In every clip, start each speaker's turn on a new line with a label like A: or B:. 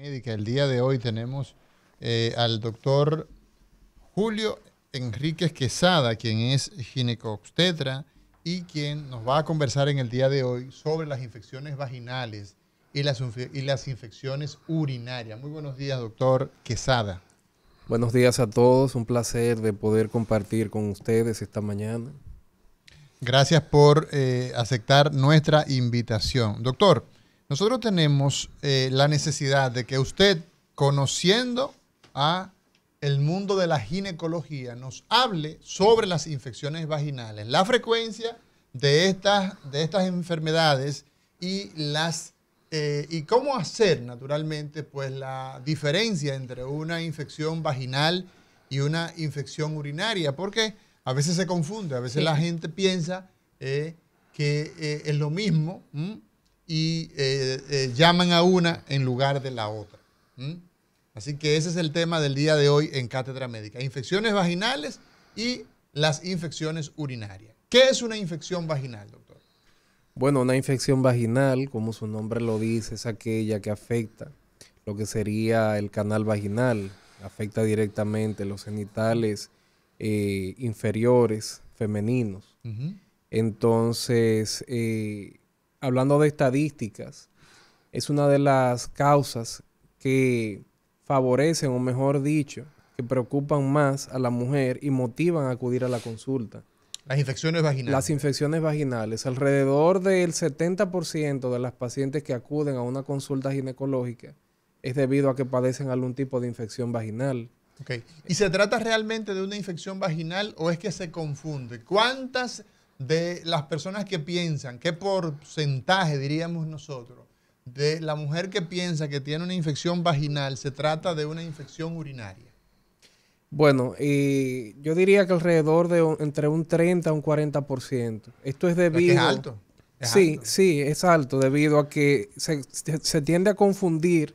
A: Médica. El día de hoy tenemos al doctor Julio Enríquez Quesada, quien es ginecobstetra y quien nos va a conversar en el día de hoy sobre las infecciones vaginales y las infecciones urinarias. Muy buenos días, doctor Quesada.
B: Buenos días a todos, un placer de poder compartir con ustedes esta mañana.
A: Gracias por aceptar nuestra invitación. Doctor, nosotros tenemos la necesidad de que usted, conociendo a el mundo de la ginecología, nos hable sobre las infecciones vaginales, la frecuencia de estas enfermedades y y cómo hacer, naturalmente, pues la diferencia entre una infección vaginal y una infección urinaria, porque a veces se confunde, a veces la gente piensa que es lo mismo y llaman a una en lugar de la otra. Así que ese es el tema del día de hoy en Cátedra Médica. Infecciones vaginales y las infecciones urinarias. ¿Qué es una infección vaginal, doctor?
B: Bueno, una infección vaginal, como su nombre lo dice, es aquella que afecta lo que sería el canal vaginal, afecta directamente los genitales inferiores femeninos. Entonces, hablando de estadísticas, es una de las causas que favorecen, o mejor dicho, que preocupan más a la mujer y motivan a acudir a la consulta.
A: Las infecciones vaginales.
B: Las infecciones vaginales. Alrededor del 70% de las pacientes que acuden a una consulta ginecológica es debido a que padecen algún tipo de infección vaginal.
A: Okay. ¿Y se trata realmente de una infección vaginal o es que se confunde? ¿Cuántas de las personas que piensan, qué porcentaje diríamos nosotros, de la mujer que piensa que tiene una infección vaginal se trata de una infección urinaria?
B: Bueno, yo diría que alrededor de entre un 30 a un 40%. Esto es debido...
A: Es alto.
B: Sí, es alto debido a que se tiende a confundir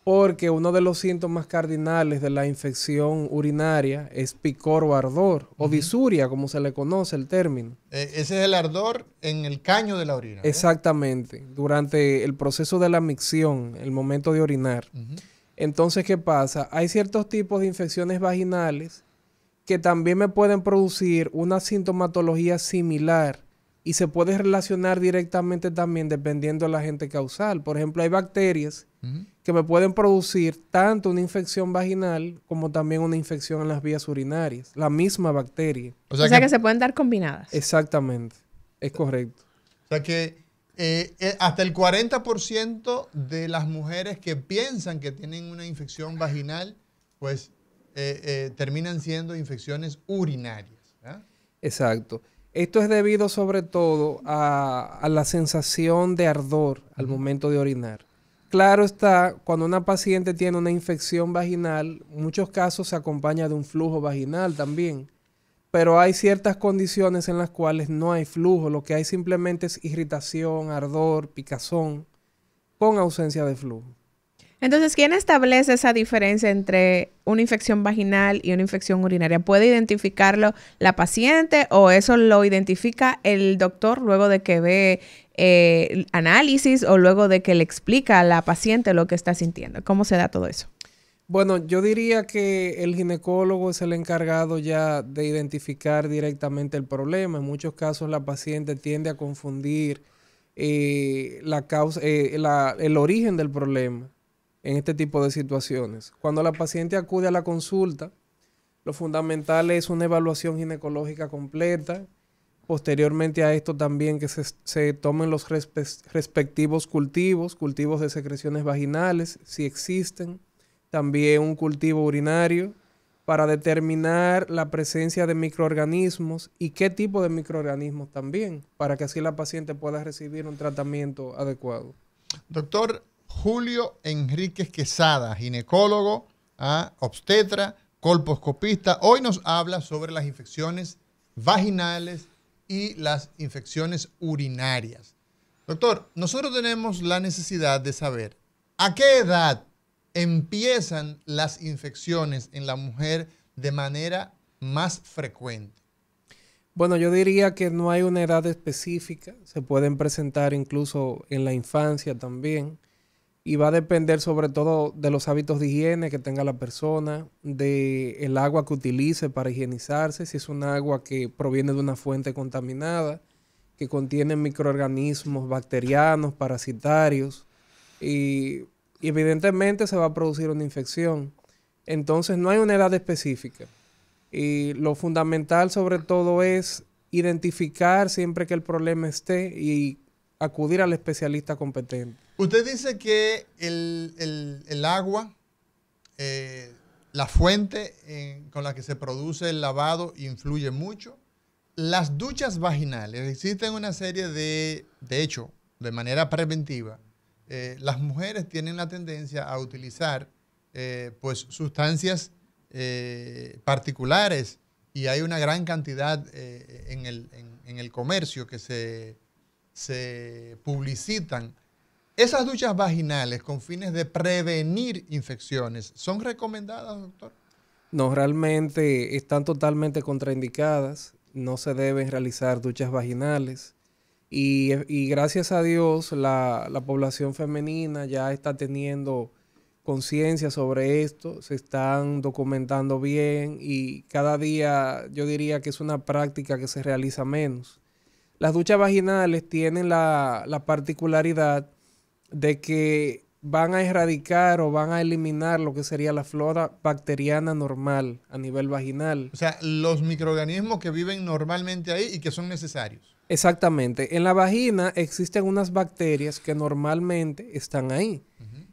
B: porque uno de los síntomas cardinales de la infección urinaria es picor o ardor, o disuria, como se le conoce el término.
A: Ese es el ardor en el caño de la orina, ¿verdad?
B: Exactamente, durante el proceso de la micción, el momento de orinar. Entonces, ¿qué pasa? Hay ciertos tipos de infecciones vaginales que también me pueden producir una sintomatología similar y se puede relacionar directamente también dependiendo del agente causal. Por ejemplo, hay bacterias que me pueden producir tanto una infección vaginal como también una infección en las vías urinarias. La misma bacteria.
C: O sea que se pueden dar combinadas.
B: Exactamente. Es correcto.
A: O sea que hasta el 40% de las mujeres que piensan que tienen una infección vaginal, pues terminan siendo infecciones urinarias, ¿verdad?
B: Exacto. Esto es debido sobre todo a la sensación de ardor al momento de orinar. Claro está, cuando una paciente tiene una infección vaginal, en muchos casos se acompaña de un flujo vaginal también. Pero hay ciertas condiciones en las cuales no hay flujo, lo que hay simplemente es irritación, ardor, picazón, con ausencia de flujo.
C: Entonces, ¿quién establece esa diferencia entre una infección vaginal y una infección urinaria? ¿Puede identificarlo la paciente o eso lo identifica el doctor luego de que ve análisis o luego de que le explica a la paciente lo que está sintiendo? ¿Cómo se da todo eso?
B: Bueno, yo diría que el ginecólogo es el encargado ya de identificar directamente el problema. En muchos casos la paciente tiende a confundir la causa, el origen del problema en este tipo de situaciones. Cuando la paciente acude a la consulta, lo fundamental es una evaluación ginecológica completa. Posteriormente a esto también que se tomen los respectivos cultivos de secreciones vaginales, si existen. También un cultivo urinario para determinar la presencia de microorganismos y qué tipo de microorganismos también, para que así la paciente pueda recibir un tratamiento adecuado.
A: Doctor Julio Enríquez Quesada, ginecólogo, obstetra, colposcopista, hoy nos habla sobre las infecciones vaginales y las infecciones urinarias. Doctor, nosotros tenemos la necesidad de saber a qué edad empiezan las infecciones en la mujer de manera más frecuente.
B: Bueno, yo diría que no hay una edad específica, se pueden presentar incluso en la infancia también. y va a depender sobre todo de los hábitos de higiene que tenga la persona, de el agua que utilice para higienizarse, si es un agua que proviene de una fuente contaminada, que contiene microorganismos bacterianos, parasitarios, y evidentemente se va a producir una infección. Entonces no hay una edad específica. Y lo fundamental sobre todo es identificar siempre que el problema esté y acudir al especialista competente.
A: Usted dice que el agua, la fuente con la que se produce el lavado influye mucho. Las duchas vaginales, existen una serie de hecho, de manera preventiva, las mujeres tienen la tendencia a utilizar pues sustancias particulares y hay una gran cantidad en el comercio que se publicitan. ¿Esas duchas vaginales con fines de prevenir infecciones son recomendadas, doctor?
B: No, realmente están totalmente contraindicadas. No se deben realizar duchas vaginales. Y gracias a Dios la población femenina ya está teniendo conciencia sobre esto. Se están documentando bien y cada día yo diría que es una práctica que se realiza menos. Las duchas vaginales tienen la particularidad de que van a erradicar o van a eliminar lo que sería la flora bacteriana normal a nivel vaginal.
A: O sea, los microorganismos que viven normalmente ahí y que son necesarios.
B: Exactamente. En la vagina existen unas bacterias que normalmente están ahí.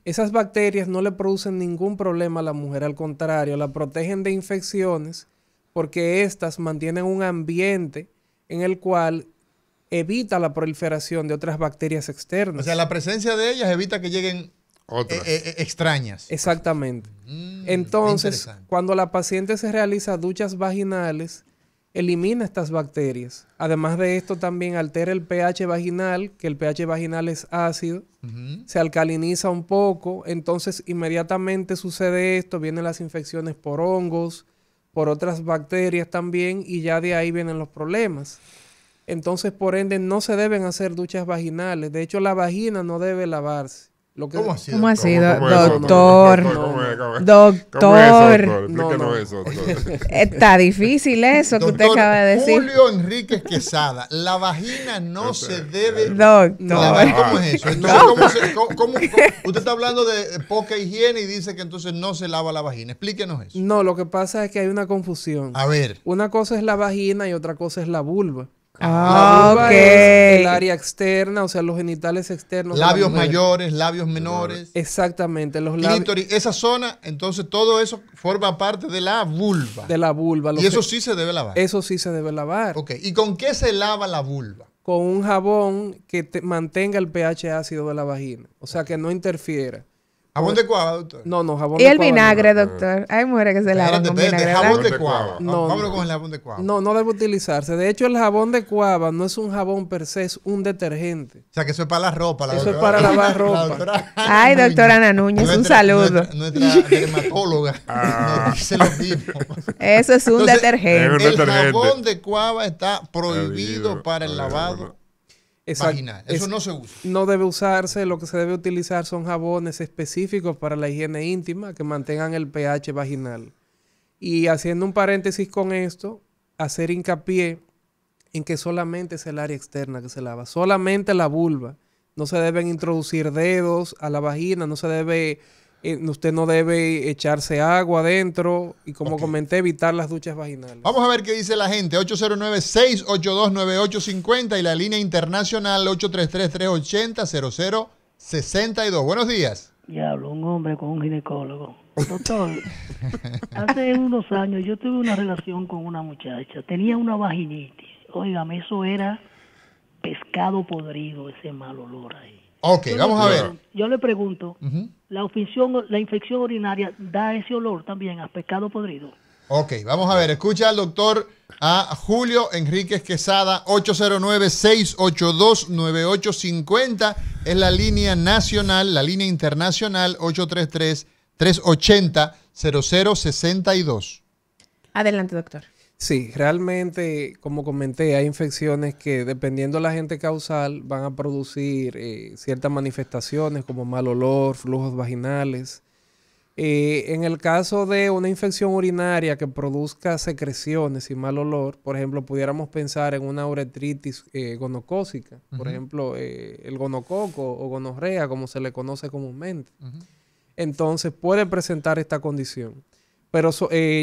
B: Esas bacterias no le producen ningún problema a la mujer, al contrario, la protegen de infecciones porque éstas mantienen un ambiente en el cual evita la proliferación de otras bacterias externas.
A: O sea, la presencia de ellas evita que lleguen extrañas.
B: Exactamente. Entonces, cuando la paciente se realiza duchas vaginales, elimina estas bacterias. Además de esto, también altera el pH vaginal, que el pH vaginal es ácido, se alcaliniza un poco, entonces inmediatamente sucede esto, vienen las infecciones por hongos, por otras bacterias también, y ya de ahí vienen los problemas. Entonces, por ende, no se deben hacer duchas vaginales. De hecho, la vagina no debe lavarse.
A: ¿Cómo así?
C: ¿Cómo así,
B: doctor?
C: Doctor.
B: No.
C: Está difícil eso que usted acaba de decir.
A: Julio Enríquez Quesada, la vagina no se debe
C: lavar.
A: ¿Cómo es eso? Entonces, ¿cómo? Usted está hablando de poca higiene y dice que entonces no se lava la vagina. Explíquenos eso.
B: No, lo que pasa es que hay una confusión.
A: A ver.
B: Una cosa es la vagina y otra cosa es la vulva.
C: La vulva
B: es el área externa, o sea, los genitales externos.
A: Labios mayores, labios menores.
B: Exactamente. Los
A: clítoris, esa zona, entonces todo eso forma parte de la vulva.
B: De la vulva.
A: Y eso sí se debe lavar.
B: Eso sí se debe lavar.
A: Ok. ¿Y con qué se lava la vulva?
B: Con un jabón que mantenga el pH ácido de la vagina. O sea, que no interfiera.
A: ¿Jabón de cuava, doctor?
B: No, jabón
C: de cuava. ¿Y el vinagre,
B: no,
C: doctor? Hay mujeres que se lavan con vinagre.
A: Jabón de cuava.
B: No,
A: vámonos con el jabón de cuava.
B: No debe utilizarse. De hecho, el jabón de cuava no es un jabón per se, es un detergente.
A: O sea, que eso es para la ropa.
B: Eso es para lavar ropa.
C: Ay, doctora Ana Núñez, un saludo.
A: Nuestra dermatóloga.
C: Eso es un detergente.
A: El jabón de cuava está prohibido para el lavado vaginal. Eso no se usa.
B: No debe usarse. Lo que se debe utilizar son jabones específicos para la higiene íntima que mantengan el pH vaginal. Y haciendo un paréntesis con esto, hacer hincapié en que solamente es el área externa que se lava. Solamente la vulva. No se deben introducir dedos a la vagina. No se debe... usted no debe echarse agua adentro y, como comenté, evitar las duchas vaginales.
A: Vamos a ver qué dice la gente. 809-682-9850 y la línea internacional 833-380-0062. Buenos días.
D: Diablo, un hombre con un ginecólogo. Doctor, hace unos años yo tuve una relación con una muchacha. Tenía una vaginitis. Óigame, eso era pescado podrido, ese mal olor ahí.
A: Ok, vamos a ver.
D: Yo le pregunto, ¿la infección urinaria da ese olor también a pescado podrido?
A: Ok, vamos a ver. Escucha al doctor a Julio Enríquez Quesada, 809-682-9850. Es la línea nacional, la línea internacional, 833-380-0062.
C: Adelante, doctor.
B: Sí, realmente, como comenté, hay infecciones que dependiendo del agente causal van a producir ciertas manifestaciones como mal olor, flujos vaginales. En el caso de una infección urinaria que produzca secreciones y mal olor, por ejemplo, pudiéramos pensar en una uretritis gonocócica, por ejemplo, el gonococo o gonorrea, como se le conoce comúnmente. Entonces puede presentar esta condición. Pero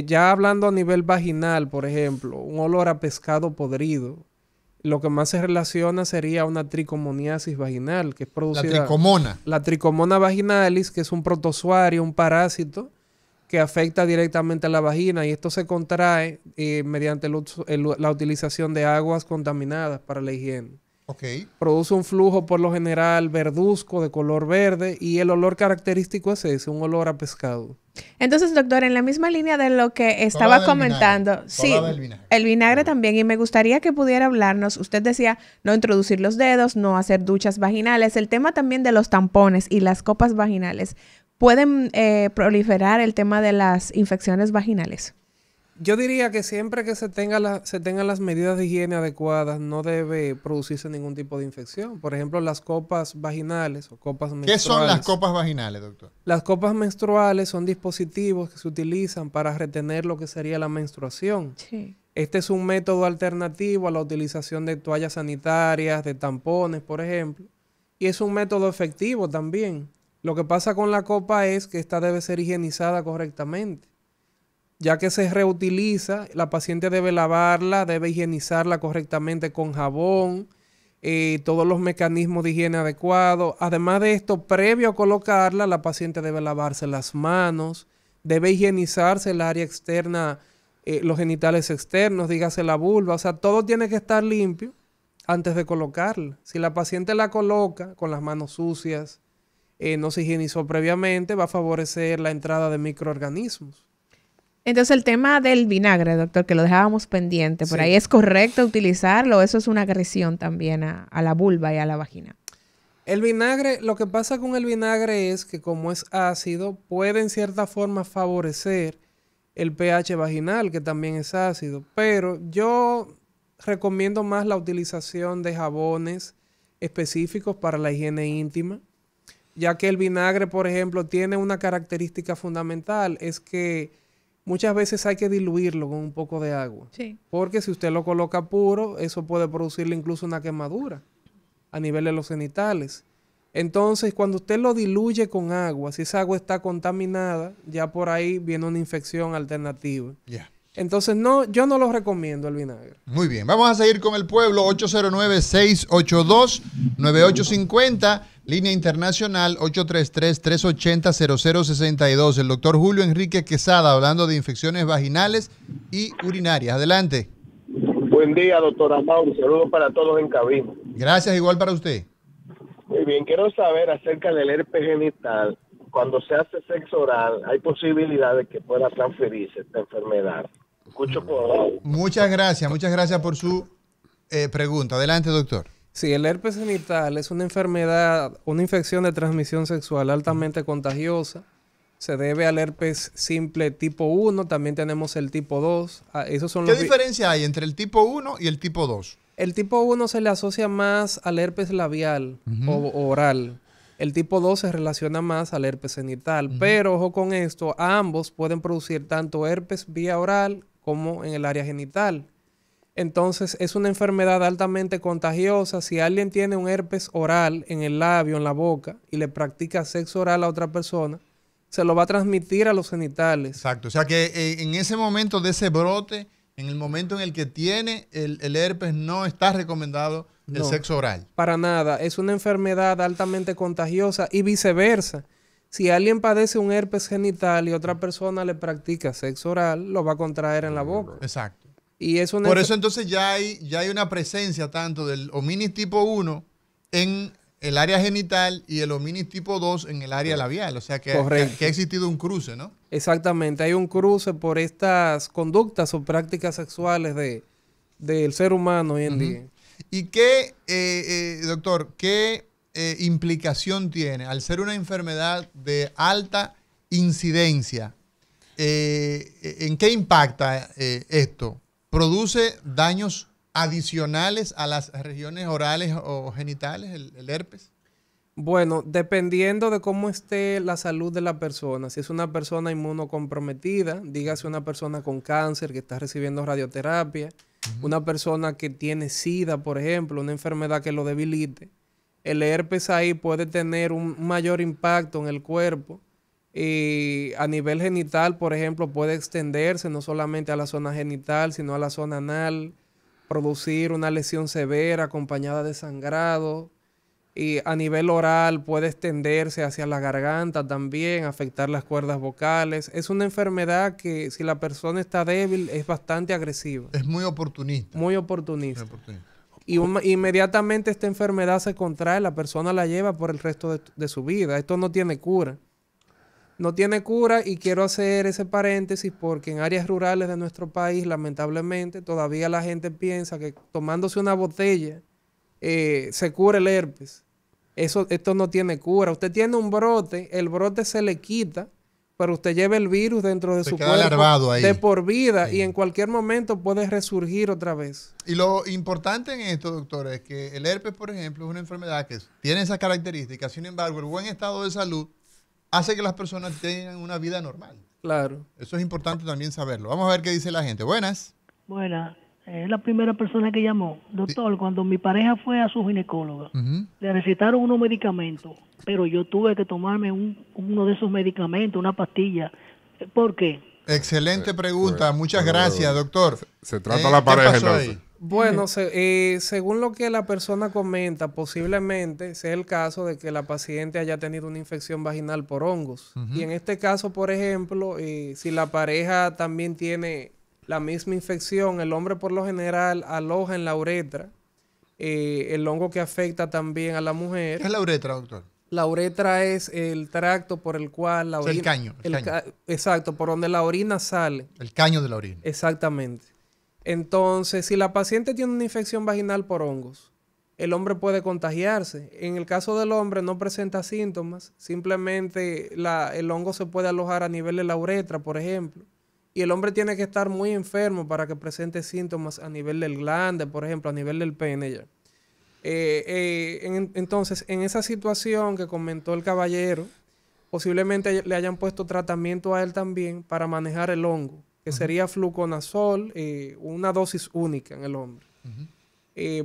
B: ya hablando a nivel vaginal, por ejemplo, un olor a pescado podrido, lo que más se relaciona sería una tricomoniasis vaginal, que es producida...
A: La tricomona.
B: La tricomona vaginalis, que es un protozoario, un parásito, que afecta directamente a la vagina y esto se contrae mediante la utilización de aguas contaminadas para la higiene.
A: Okay.
B: Produce un flujo por lo general verduzco de color verde y el olor característico es ese, un olor a pescado.
C: Entonces, doctor, en la misma línea de lo que estaba comentando, sí, el vinagre también, y me gustaría que pudiera hablarnos, usted decía no introducir los dedos, no hacer duchas vaginales, el tema también de los tampones y las copas vaginales, ¿pueden proliferar el tema de las infecciones vaginales?
B: Yo diría que siempre que se tengan las medidas de higiene adecuadas, no debe producirse ningún tipo de infección. Por ejemplo, las copas vaginales o copas menstruales.
A: ¿Qué son las copas vaginales, doctor?
B: Las copas menstruales son dispositivos que se utilizan para retener lo que sería la menstruación.
C: Sí.
B: Este es un método alternativo a la utilización de toallas sanitarias, de tampones, por ejemplo. Y es un método efectivo también. Lo que pasa con la copa es que esta debe ser higienizada correctamente. Ya que se reutiliza, la paciente debe lavarla, debe higienizarla correctamente con jabón, todos los mecanismos de higiene adecuados. Además de esto, previo a colocarla, la paciente debe lavarse las manos, debe higienizarse el área externa, los genitales externos, dígase la vulva. O sea, todo tiene que estar limpio antes de colocarla. Si la paciente la coloca con las manos sucias, no se higienizó previamente, va a favorecer la entrada de microorganismos.
C: Entonces, el tema del vinagre, doctor, que lo dejábamos pendiente, ¿por ahí es correcto utilizarlo? ¿Eso es una agresión también a la vulva y a la vagina?
B: El vinagre, lo que pasa con el vinagre es que como es ácido, puede en cierta forma favorecer el pH vaginal, que también es ácido. Pero yo recomiendo más la utilización de jabones específicos para la higiene íntima, ya que el vinagre, por ejemplo, tiene una característica fundamental, es que muchas veces hay que diluirlo con un poco de agua.
C: Sí.
B: Porque si usted lo coloca puro, eso puede producirle incluso una quemadura a nivel de los genitales. Entonces, cuando usted lo diluye con agua, si esa agua está contaminada, ya por ahí viene una infección alternativa.
A: Yeah.
B: Entonces, no, yo no lo recomiendo el vinagre.
A: Muy bien, vamos a seguir con el pueblo. 809-682-9850. Línea internacional 833-380-0062. El doctor Julio Enrique Quesada hablando de infecciones vaginales y urinarias. Adelante.
E: Buen día, doctora Mauro. Saludos para todos en cabina.
A: Gracias, igual para usted.
E: Muy bien, quiero saber acerca del herpes genital. Cuando se hace sexo oral, ¿hay posibilidad de que pueda transferirse esta enfermedad? Escucho por...
A: Muchas gracias por su pregunta. Adelante, doctor.
B: Sí, el herpes genital es una enfermedad, una infección de transmisión sexual altamente contagiosa. Se debe al herpes simple tipo 1, también tenemos el tipo 2.
A: ¿Qué diferencia hay entre el tipo 1 y el tipo 2?
B: El tipo 1 se le asocia más al herpes labial o oral. El tipo 2 se relaciona más al herpes genital. Pero, ojo con esto, ambos pueden producir tanto herpes vía oral como en el área genital. Entonces, es una enfermedad altamente contagiosa. Si alguien tiene un herpes oral en el labio, en la boca, y le practica sexo oral a otra persona, se lo va a transmitir a los genitales.
A: Exacto. O sea que en ese momento de ese brote, en el momento en el que tiene el herpes, no está recomendado el sexo oral.
B: Para nada. Es una enfermedad altamente contagiosa y viceversa. Si alguien padece un herpes genital y otra persona le practica sexo oral, lo va a contraer en la boca.
A: Exacto.
B: Y es una
A: Por eso entonces ya hay una presencia tanto del hominis tipo 1 en el área genital y el hominis tipo 2 en el área labial. O sea que ha existido un cruce, ¿no?
B: Exactamente. Hay un cruce por estas conductas o prácticas sexuales del ser humano hoy en día.
A: ¿Y qué, doctor, qué implicación tiene al ser una enfermedad de alta incidencia? ¿En qué impacta esto? ¿produce daños adicionales a las regiones orales o genitales, el herpes?
B: Bueno, dependiendo de cómo esté la salud de la persona, si es una persona inmunocomprometida, dígase una persona con cáncer que está recibiendo radioterapia, una persona que tiene SIDA, por ejemplo, una enfermedad que lo debilite, el herpes ahí puede tener un mayor impacto en el cuerpo. A nivel genital, por ejemplo, puede extenderse no solamente a la zona genital, sino a la zona anal, producir una lesión severa acompañada de sangrado. Y a nivel oral puede extenderse hacia la garganta también, afectar las cuerdas vocales. Es una enfermedad que si la persona está débil es bastante agresiva.
A: Es muy oportunista.
B: Muy oportunista. Y inmediatamente esta enfermedad se contrae, la persona la lleva por el resto de su vida. Esto no tiene cura. No tiene cura y quiero hacer ese paréntesis porque en áreas rurales de nuestro país, lamentablemente, todavía la gente piensa que tomándose una botella se cura el herpes. Esto no tiene cura. Usted tiene un brote, el brote se le quita, pero usted lleva el virus dentro de su cuerpo
A: ahí,
B: de por vida y en cualquier momento puede resurgir otra vez.
A: Y lo importante en esto, doctor, es que el herpes, por ejemplo, es una enfermedad que tiene esas características. Sin embargo, el buen estado de salud hace que las personas tengan una vida normal.
B: Claro.
A: Eso es importante también saberlo. Vamos a ver qué dice la gente. Buenas.
D: Buenas. Es la primera persona que llamó. Doctor, sí. Cuando mi pareja fue a su ginecóloga, le recetaron unos medicamentos, pero yo tuve que tomarme uno de esos medicamentos, una pastilla. ¿Por qué?
A: Excelente pregunta. Muchas gracias, doctor.
F: Se trata la pareja entonces.
B: Ahí? Bueno, según lo que la persona comenta, posiblemente sea el caso de que la paciente haya tenido una infección vaginal por hongos. Y en este caso, por ejemplo, si la pareja también tiene la misma infección, el hombre por lo general aloja en la uretra el hongo que afecta también a la mujer.
A: ¿Qué es la uretra, doctor?
B: La uretra es el tracto por el cual la orina...
A: El caño.
B: Exacto, por donde la orina sale.
A: El caño de la orina.
B: Exactamente. Entonces, si la paciente tiene una infección vaginal por hongos, el hombre puede contagiarse. En el caso del hombre no presenta síntomas, simplemente el hongo se puede alojar a nivel de la uretra, por ejemplo. Y el hombre tiene que estar muy enfermo para que presente síntomas a nivel del glande, por ejemplo, a nivel del pene ya. Entonces, en esa situación que comentó el caballero, posiblemente le hayan puesto tratamiento a él también para manejar el hongo, que sería fluconazol, una dosis única en el hombre.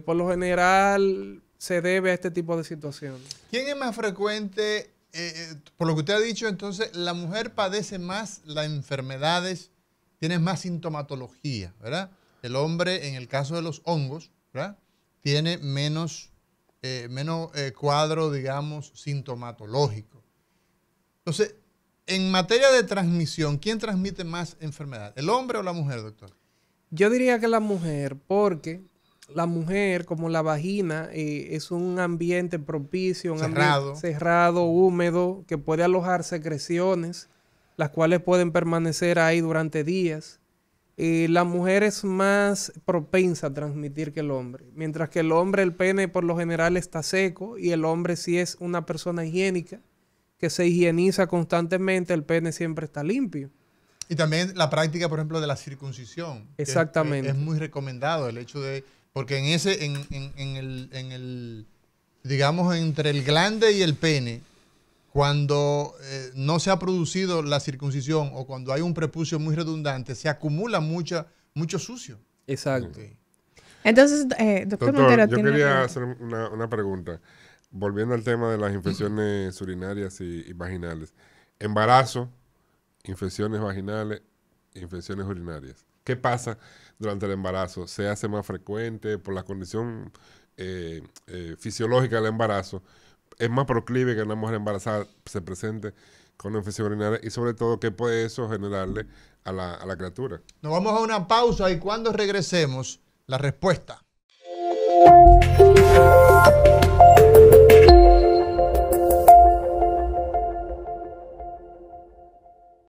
B: Por lo general se debe a este tipo de situaciones.
A: ¿Quién es más frecuente? Por lo que usted ha dicho, entonces, la mujer padece más las enfermedades, tiene más sintomatología, ¿verdad? El hombre, en el caso de los hongos, ¿verdad?, tiene menos cuadro, digamos, sintomatológico. Entonces, en materia de transmisión, ¿quién transmite más enfermedad? ¿El hombre o la mujer, doctor?
B: Yo diría que la mujer, porque la mujer, como la vagina, es un ambiente propicio, un ambiente cerrado, húmedo, que puede alojar secreciones, las cuales pueden permanecer ahí durante días. La mujer es más propensa a transmitir que el hombre, mientras que el hombre, el pene por lo general está seco y el hombre sí es una persona higiénica, que se higieniza constantemente, el pene siempre está limpio.
A: Y también la práctica, por ejemplo, de la circuncisión.
B: Exactamente.
A: Es muy recomendado el hecho de... Porque digamos, entre el glande y el pene, cuando no se ha producido la circuncisión o cuando hay un prepucio muy redundante, se acumula mucho sucio.
B: Exacto.
A: Okay.
C: Entonces, doctor Montero,
F: yo quería hacer una pregunta. Volviendo al tema de las infecciones urinarias y vaginales. Embarazo, infecciones vaginales, infecciones urinarias. ¿Qué pasa durante el embarazo? ¿Se hace más frecuente por la condición fisiológica del embarazo? ¿Es más proclive que una mujer embarazada se presente con una infección urinaria? Y sobre todo, ¿qué puede eso generarle a la criatura?
A: Nos vamos a una pausa y cuando regresemos, la respuesta.